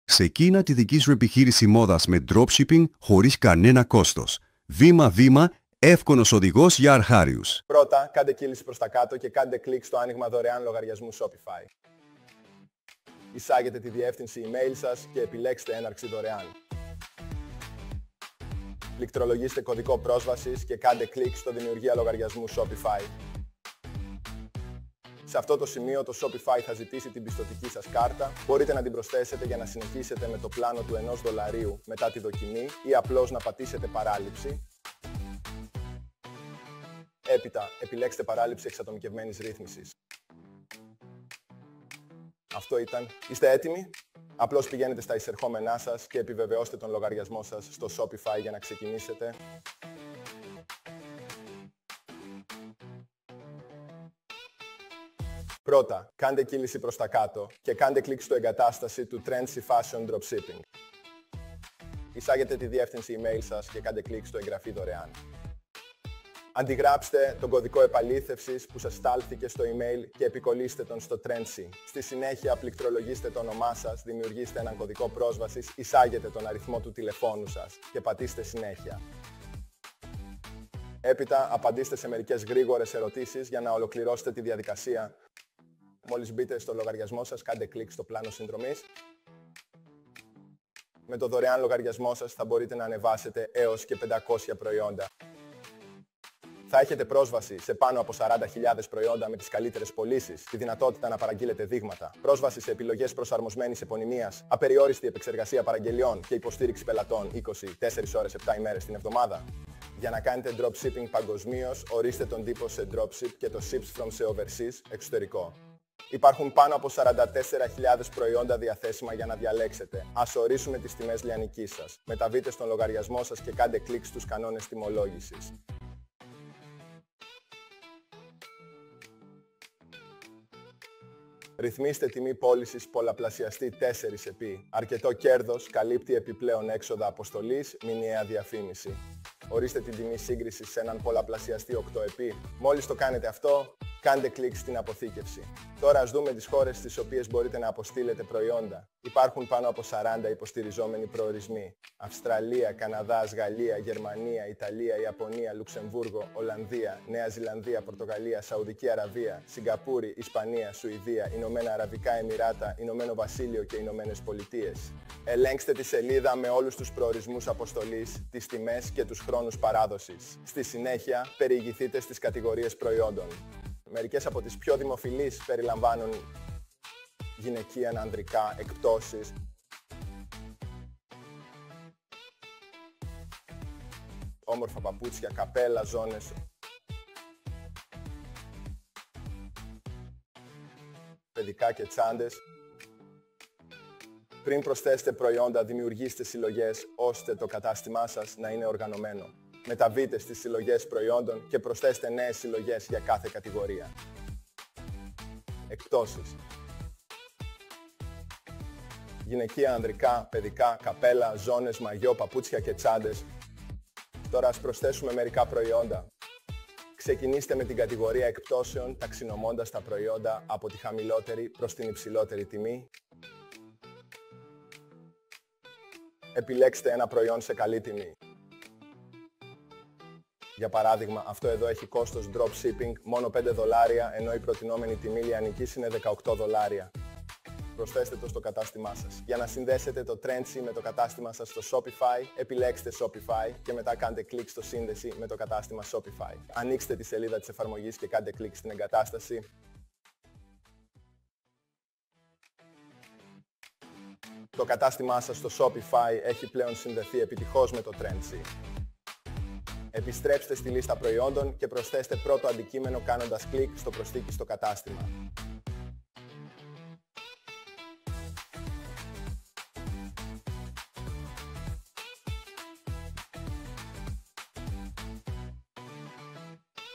Ξεκίνα τη δική σου επιχείρηση μόδας με dropshipping χωρίς κανένα κόστος. Βήμα-βήμα, εύκολος οδηγός για αρχάριους. Πρώτα, κάντε κύληση προς τα κάτω και κάντε κλικ στο άνοιγμα δωρεάν λογαριασμού Shopify. Εισάγετε τη διεύθυνση email σας και επιλέξτε έναρξη δωρεάν. Πληκτρολογήστε κωδικό πρόσβασης και κάντε κλικ στο δημιουργία λογαριασμού Shopify. Σε αυτό το σημείο το Shopify θα ζητήσει την πιστωτική σας κάρτα. Μπορείτε να την προσθέσετε για να συνεχίσετε με το πλάνο του $1 μετά τη δοκιμή ή απλώς να πατήσετε παράληψη. Έπειτα, επιλέξτε παράληψη εξατομικευμένης ρύθμισης. Αυτό ήταν. Είστε έτοιμοι? Απλώς πηγαίνετε στα εισερχόμενά σας και επιβεβαιώστε τον λογαριασμό σας στο Shopify για να ξεκινήσετε. Πρώτα, κάντε κύληση προς τα κάτω και κάντε κλικ στο εγκατάσταση του Trendsy Fashion Dropshipping. Εισάγετε τη διεύθυνση email σας και κάντε κλικ στο εγγραφή δωρεάν. Αντιγράψτε τον κωδικό επαλήθευσης που σας στάλθηκε στο email και επικολλήστε τον στο Trendsy. Στη συνέχεια πληκτρολογήστε το όνομά σας, δημιουργήστε έναν κωδικό πρόσβασης, εισάγετε τον αριθμό του τηλεφώνου σας και πατήστε συνέχεια. Έπειτα απαντήστε σε μερικές γρήγορες ερωτήσεις για να ολοκληρώσετε τη διαδικασία. Μόλις μπείτε στο λογαριασμό σας, κάντε κλικ στο πλάνο συνδρομής. Με το δωρεάν λογαριασμό σας θα μπορείτε να ανεβάσετε έως και 500 προϊόντα. Θα έχετε πρόσβαση σε πάνω από 40.000 προϊόντα με τις καλύτερες πωλήσεις, τη δυνατότητα να παραγγείλετε δείγματα, πρόσβαση σε επιλογές προσαρμοσμένης επωνυμίας, απεριόριστη επεξεργασία παραγγελιών και υποστήριξη πελατών 24 ώρες 7 ημέρες την εβδομάδα. Για να κάνετε dropshipping παγκοσμίως, ορίστε τον τύπο σε dropship και το ships from σε overseas εξωτερικό. Υπάρχουν πάνω από 44.000 προϊόντα διαθέσιμα για να διαλέξετε. Ας ορίσουμε τις τιμές λιανικής σας. Μεταβείτε στον λογαριασμό σας και κάντε κλικ στους κανόνες τιμολόγησης. Ρυθμίστε τιμή πώλησης πολλαπλασιαστή 4x. Αρκετό κέρδος καλύπτει επιπλέον έξοδα αποστολής, μηνιαία διαφήμιση. Ορίστε την τιμή σύγκρισης σε έναν πολλαπλασιαστή 8x. Μόλις το κάνετε αυτό, κάντε κλικ στην αποθήκευση. Τώρα ας δούμε τις χώρες στις οποίες μπορείτε να αποστείλετε προϊόντα. Υπάρχουν πάνω από 40 υποστηριζόμενοι προορισμοί. Αυστραλία, Καναδάς, Γαλλία, Γερμανία, Ιταλία, Ιαπωνία, Λουξεμβούργο, Ολλανδία, Νέα Ζηλανδία, Πορτογαλία, Σαουδική Αραβία, Σιγκαπούρη, Ισπανία, Σουηδία, Ηνωμένα Αραβικά Εμιράτα, Ηνωμένο Βασίλειο και Ηνωμένες Πολιτείες. Ελέγξτε τη σελίδα με όλους τους προορισμούς αποστολής, τις τιμές και τους χρόνους παράδοσης. Στη συνέχεια, περιηγηθείτε στις κατηγορίες προϊόντων. Μερικές από τις πιο δημοφιλείς περιλαμβάνουν γυναικεία, ανδρικά, εκπτώσεις, όμορφα παπούτσια, καπέλα, ζώνες, παιδικά και τσάντες. Πριν προσθέσετε προϊόντα, δημιουργήστε συλλογές ώστε το κατάστημά σας να είναι οργανωμένο. Μεταβείτε στις συλλογές προϊόντων και προσθέστε νέες συλλογές για κάθε κατηγορία. Εκπτώσεις. Γυναικεία, ανδρικά, παιδικά, καπέλα, ζώνες, μαγιό, παπούτσια και τσάντες. Τώρα ας προσθέσουμε μερικά προϊόντα. Ξεκινήστε με την κατηγορία εκπτώσεων, ταξινομώντας τα προϊόντα από τη χαμηλότερη προς την υψηλότερη τιμή. Επιλέξτε ένα προϊόν σε καλή τιμή. Για παράδειγμα, αυτό εδώ έχει κόστος dropshipping μόνο $5, ενώ η προτινόμενη τιμή λιανικής είναι $18. Προσθέστε το στο κατάστημά σας. Για να συνδέσετε το Trendsy με το κατάστημα σας στο Shopify, επιλέξτε Shopify και μετά κάντε κλικ στο σύνδεση με το κατάστημα Shopify. Ανοίξτε τη σελίδα της εφαρμογής και κάντε κλικ στην εγκατάσταση. Το κατάστημά σας στο Shopify έχει πλέον συνδεθεί επιτυχώς με το Trendsy. Επιστρέψτε στη λίστα προϊόντων και προσθέστε πρώτο αντικείμενο κάνοντας κλικ στο προσθήκη στο κατάστημα.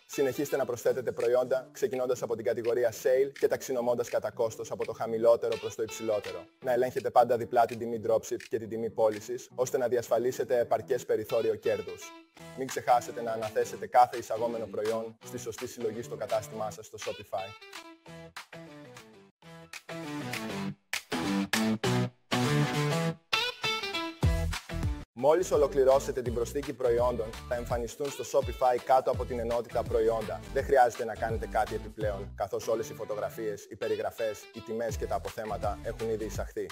Συνεχίστε να προσθέτετε προϊόντα, ξεκινώντας από την κατηγορία Sale και ταξινομώντας κατά κόστος από το χαμηλότερο προς το υψηλότερο. Να ελέγχετε πάντα διπλά την τιμή dropship και την τιμή πώλησης, ώστε να διασφαλίσετε επαρκές περιθώριο κέρδους. Μην ξεχάσετε να αναθέσετε κάθε εισαγόμενο προϊόν στη σωστή συλλογή στο κατάστημά σας στο Shopify. Μόλις ολοκληρώσετε την προσθήκη προϊόντων, θα εμφανιστούν στο Shopify κάτω από την ενότητα προϊόντα. Δεν χρειάζεται να κάνετε κάτι επιπλέον, καθώς όλες οι φωτογραφίες, οι περιγραφές, οι τιμές και τα αποθέματα έχουν ήδη εισαχθεί.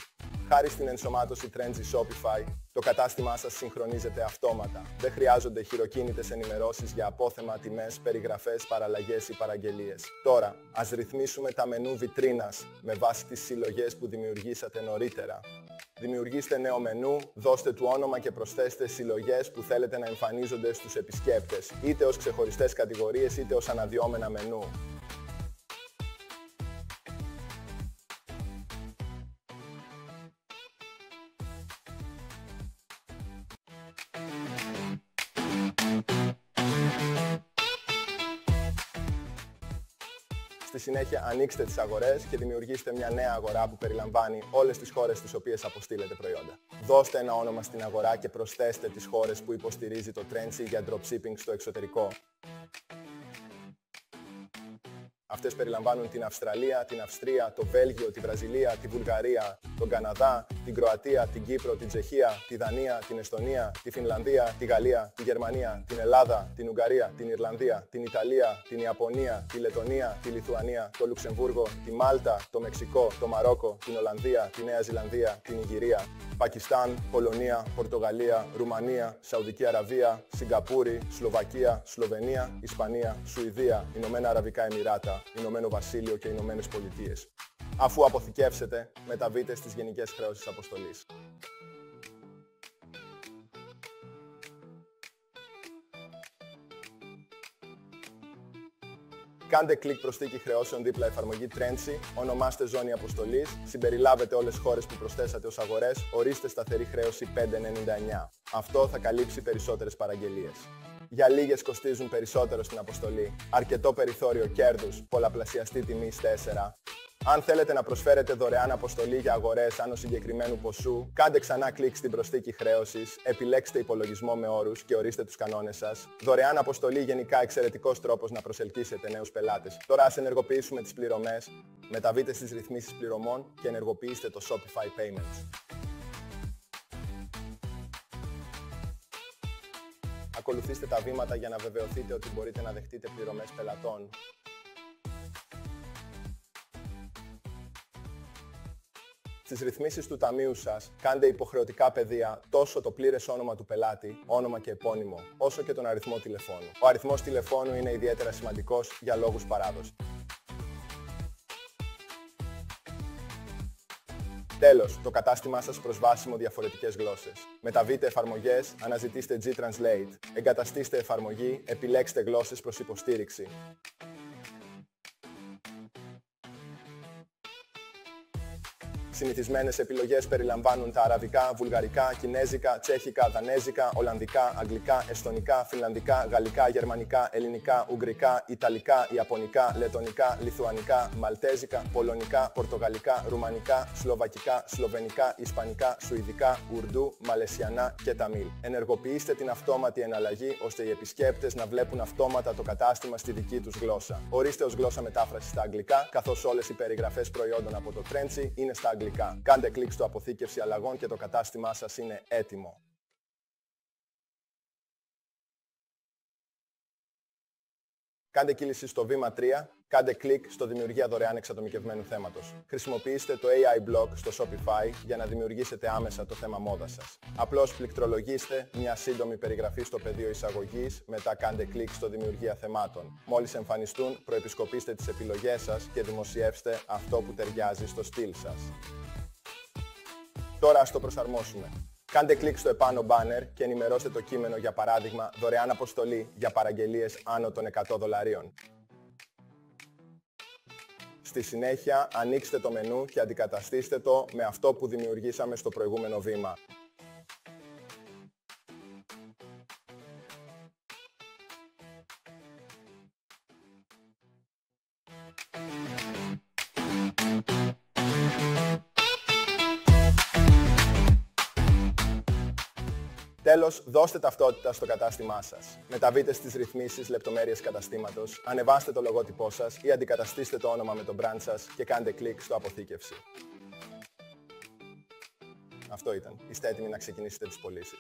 Χάρη στην ενσωμάτωση Trendsy Shopify, το κατάστημά σας συγχρονίζεται αυτόματα. Δεν χρειάζονται χειροκίνητες ενημερώσεις για απόθεμα, τιμές, περιγραφές, παραλλαγές ή παραγγελίες. Τώρα, ας ρυθμίσουμε τα μενού βιτρίνας με βάση τις συλλογές που δημιουργήσατε νωρίτερα. Δημιουργήστε νέο μενού, δώστε του όνομα και προσθέστε συλλογές που θέλετε να εμφανίζονται στους επισκέπτες, είτε ως ξεχωριστές κατηγορίες είτε ως αναδυόμενα μενού. Στη συνέχεια ανοίξτε τις αγορές και δημιουργήστε μια νέα αγορά που περιλαμβάνει όλες τις χώρες στις οποίες αποστείλετε προϊόντα. Δώστε ένα όνομα στην αγορά και προσθέστε τις χώρες που υποστηρίζει το Trendsy για dropshipping στο εξωτερικό. Αυτές περιλαμβάνουν την Αυστραλία, την Αυστρία, το Βέλγιο, τη Βραζιλία, τη Βουλγαρία, τον Καναδά, την Κροατία, την Κύπρο, την Τσεχία, τη Δανία, την Εστονία, τη Φινλανδία, τη Γαλλία, τη Γερμανία, την Ελλάδα, την Ουγγαρία, την Ιρλανδία, την Ιταλία, την Ιαπωνία, τη Λετονία, τη Λιθουανία, το Λουξεμβούργο, τη Μάλτα, το Μεξικό, το Μαρόκο, την Ολλανδία, τη Νέα Ζηλανδία, την Ιγυρία, Πακιστάν, Πολωνία, Πορτογαλία, Ρουμανία, Σαουδική Αραβία, Σιγκαπούρη, Σλοβακία, Σλοβενία, Ισπανία, Σουηδία, Ηνωμένα Αραβικά Εμιράτα, Ηνωμένο Βασίλειο και Ηνωμένες Πολιτείες. Αφού αποθηκεύσετε, μεταβείτε στις γενικές χρεώσεις αποστολής. Κάντε κλικ προσθήκη χρεώσεων δίπλα εφαρμογή Trendsy, ονομάστε ζώνη αποστολής, συμπεριλάβετε όλες τις χώρες που προσθέσατε ως αγορές, ορίστε σταθερή χρέωση 5,99. Αυτό θα καλύψει περισσότερες παραγγελίες. Για λίγες κοστίζουν περισσότερο στην αποστολή. Αρκετό περιθώριο κέρδους, πολλαπλασιαστή τιμή 4. Αν θέλετε να προσφέρετε δωρεάν αποστολή για αγορές άνω συγκεκριμένου ποσού, κάντε ξανά κλικ στην προσθήκη χρέωσης, επιλέξτε υπολογισμό με όρους και ορίστε τους κανόνες σας. Δωρεάν αποστολή γενικά εξαιρετικός τρόπος να προσελκύσετε νέους πελάτες. Τώρα ας ενεργοποιήσουμε τις πληρωμές, μεταβείτε στις ρυθμίσεις πληρωμών και ενεργοποιήστε το Shopify Payments. Ακολουθήστε τα βήματα για να βεβαιωθείτε ότι μπορείτε να δεχτείτε πληρωμές πελατών. Στις ρυθμίσεις του ταμείου σας, κάντε υποχρεωτικά πεδία τόσο το πλήρες όνομα του πελάτη, όνομα και επώνυμο, όσο και τον αριθμό τηλεφώνου. Ο αριθμός τηλεφώνου είναι ιδιαίτερα σημαντικός για λόγους παράδοσης. Τέλος, το κατάστημά σας προσβάσιμο διαφορετικές γλώσσες. Μεταβείτε εφαρμογές, αναζητήστε G-Translate, εγκαταστήστε εφαρμογή, επιλέξτε γλώσσες προς υποστήριξη. Συνηθισμένες επιλογές περιλαμβάνουν τα αραβικά, βουλγαρικά, κινέζικα, τσέχικα, δανέζικα, ολλανδικά, αγγλικά, εστονικά, φινλανδικά, γαλλικά, γερμανικά, ελληνικά, ουγγρικά, ιταλικά, ιαπωνικά, λετονικά, λιθουανικά, μαλτέζικα, πολωνικά, πορτογαλικά, ρουμανικά, σλοβακικά, σλοβενικά, ισπανικά, σουηδικά, ουρντού, μαλαισιανά και ταμίλ. Ενεργοποιήστε την αυτόματη εναλλαγή ώστε οι επισκέπτες να βλέπουν αυτόματα το κατάστημα στη δική τους γλώσσα. Ορίστε ως γλώσσα μετάφραση στα αγγλικά, καθώς όλες οι περιγραφές προϊόντων από το Trendsy είναι στα αγγλικά. Κάντε κλικ στο αποθήκευση αλλαγών και το κατάστημά σας είναι έτοιμο. Κάντε κύληση στο βήμα 3, κάντε κλικ στο δημιουργία δωρεάν εξατομικευμένου θέματος. Χρησιμοποιήστε το AI Block στο Shopify για να δημιουργήσετε άμεσα το θέμα μόδας σας. Απλώς πληκτρολογήστε μια σύντομη περιγραφή στο πεδίο εισαγωγής, μετά κάντε κλικ στο δημιουργία θεμάτων. Μόλις εμφανιστούν, προεπισκοπήστε τις επιλογές σας και δημοσιεύστε αυτό που ταιριάζει στο στυλ σας. Τώρα ας το προσαρμόσουμε. Κάντε κλικ στο επάνω banner και ενημερώστε το κείμενο για παράδειγμα δωρεάν αποστολή για παραγγελίες άνω των $100. Στη συνέχεια ανοίξτε το μενού και αντικαταστήστε το με αυτό που δημιουργήσαμε στο προηγούμενο βήμα. Τέλος, δώστε ταυτότητα στο κατάστημά σας. Μεταβείτε στις ρυθμίσεις λεπτομέρειες καταστήματος, ανεβάστε το λογότυπό σας ή αντικαταστήστε το όνομα με το brand σας και κάντε κλικ στο αποθήκευση. Αυτό ήταν. Είστε έτοιμοι να ξεκινήσετε τις πωλήσεις.